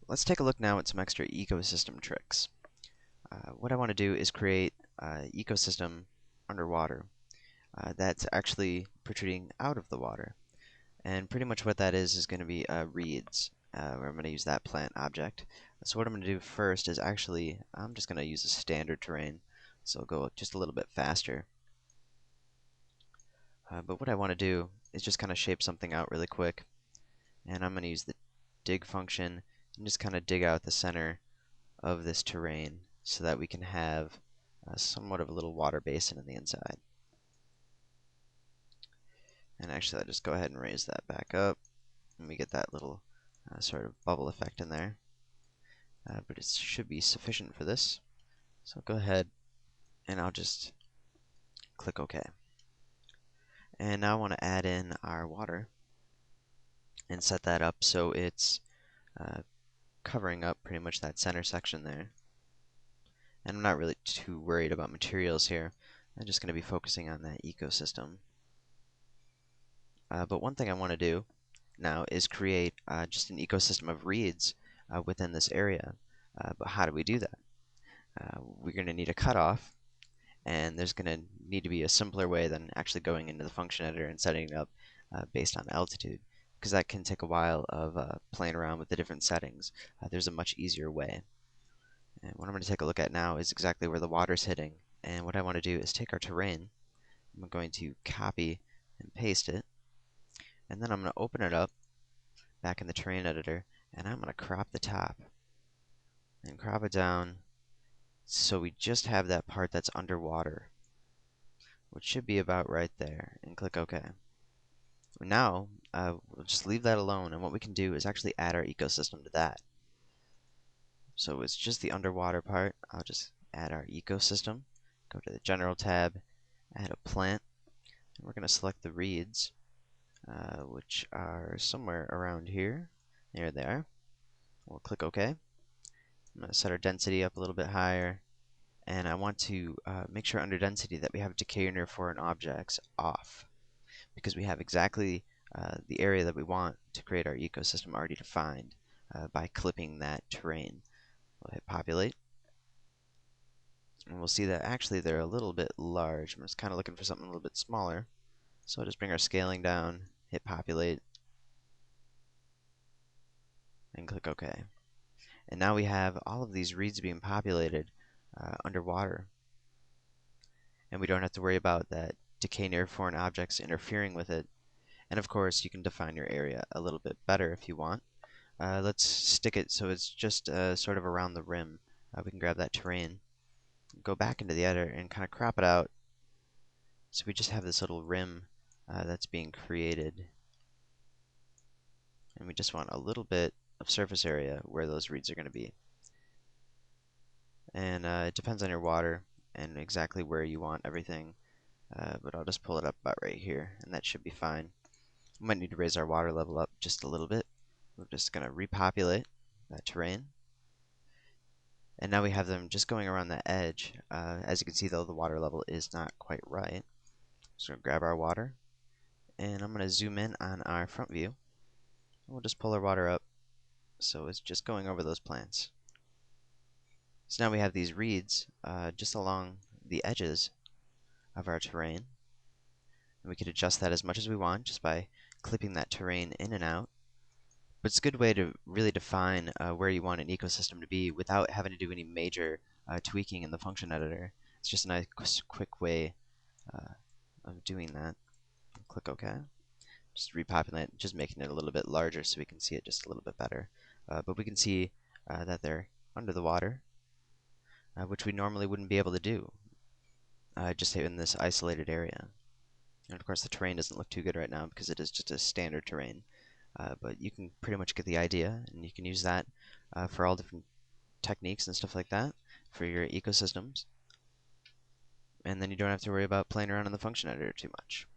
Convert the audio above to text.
Let's take a look now at some extra ecosystem tricks. What I want to do is create an ecosystem underwater that's actually protruding out of the water. And pretty much what that is going to be reeds. Where I'm going to use that plant object. So what I'm going to do first is I'm just going to use a standard terrain. So I'll go just a little bit faster. But what I want to do is just kind of shape something out really quick. And I'm going to use the dig function and just kind of dig out the center of this terrain so that we can have somewhat of a little water basin in the inside. And actually, I'll just go ahead and raise that back up, and we get that little sort of bubble effect in there. But it should be sufficient for this. So go ahead, and I'll just click OK. And now I want to add in our water and set that up so it's covering up pretty much that center section there. And I'm not really too worried about materials here. I'm just going to be focusing on that ecosystem. But one thing I want to do now is create just an ecosystem of reeds within this area. But how do we do that? We're going to need a cutoff, and there's going to need to be a simpler way than actually going into the function editor and setting it up based on altitude, because that can take a while of playing around with the different settings. There's a much easier way. And what I'm going to take a look at now is exactly where the water's hitting. And what I want to do is take our terrain. I'm going to copy and paste it. And then I'm going to open it up back in the terrain editor. And I'm going to crop the top. And crop it down so we just have that part that's underwater, which should be about right there. And click OK. Now, we'll just leave that alone. And what we can do is actually add our ecosystem to that. So it's just the underwater part. I'll just add our ecosystem, go to the General tab, add a plant, and we're going to select the reeds, which are somewhere around here. There they are. We'll click OK. I'm going to set our density up a little bit higher, and I want to make sure under density that we have decay near foreign objects off, because we have exactly the area that we want to create our ecosystem already defined by clipping that terrain. We'll hit populate, and we'll see that actually they're a little bit large. I'm just kind of looking for something a little bit smaller. So I'll just bring our scaling down, hit populate, and click OK. And now we have all of these reeds being populated underwater. And we don't have to worry about that decay near foreign objects interfering with it. And of course, you can define your area a little bit better if you want. Let's stick it so it's just sort of around the rim. We can grab that terrain, go back into the editor, and kind of crop it out. So we just have this little rim that's being created. And we just want a little bit of surface area where those reeds are going to be. And it depends on your water and exactly where you want everything. But I'll just pull it up about right here, and that should be fine. We might need to raise our water level up just a little bit. We're just going to repopulate that terrain. And now we have them just going around the edge. As you can see, though, the water level is not quite right. So we're going to grab our water, and I'm going to zoom in on our front view. We'll just pull our water up so it's just going over those plants. So now we have these reeds just along the edges of our terrain. And we could adjust that as much as we want just by clipping that terrain in and out. But it's a good way to really define where you want an ecosystem to be without having to do any major tweaking in the function editor. It's just a nice quick way of doing that. Click OK. Just repopulate, just making it a little bit larger so we can see it just a little bit better. But we can see that they're under the water, which we normally wouldn't be able to do just in this isolated area. And of course the terrain doesn't look too good right now because it is just a standard terrain. But you can pretty much get the idea, and you can use that for all different techniques and stuff like that for your ecosystems. And then you don't have to worry about playing around in the function editor too much.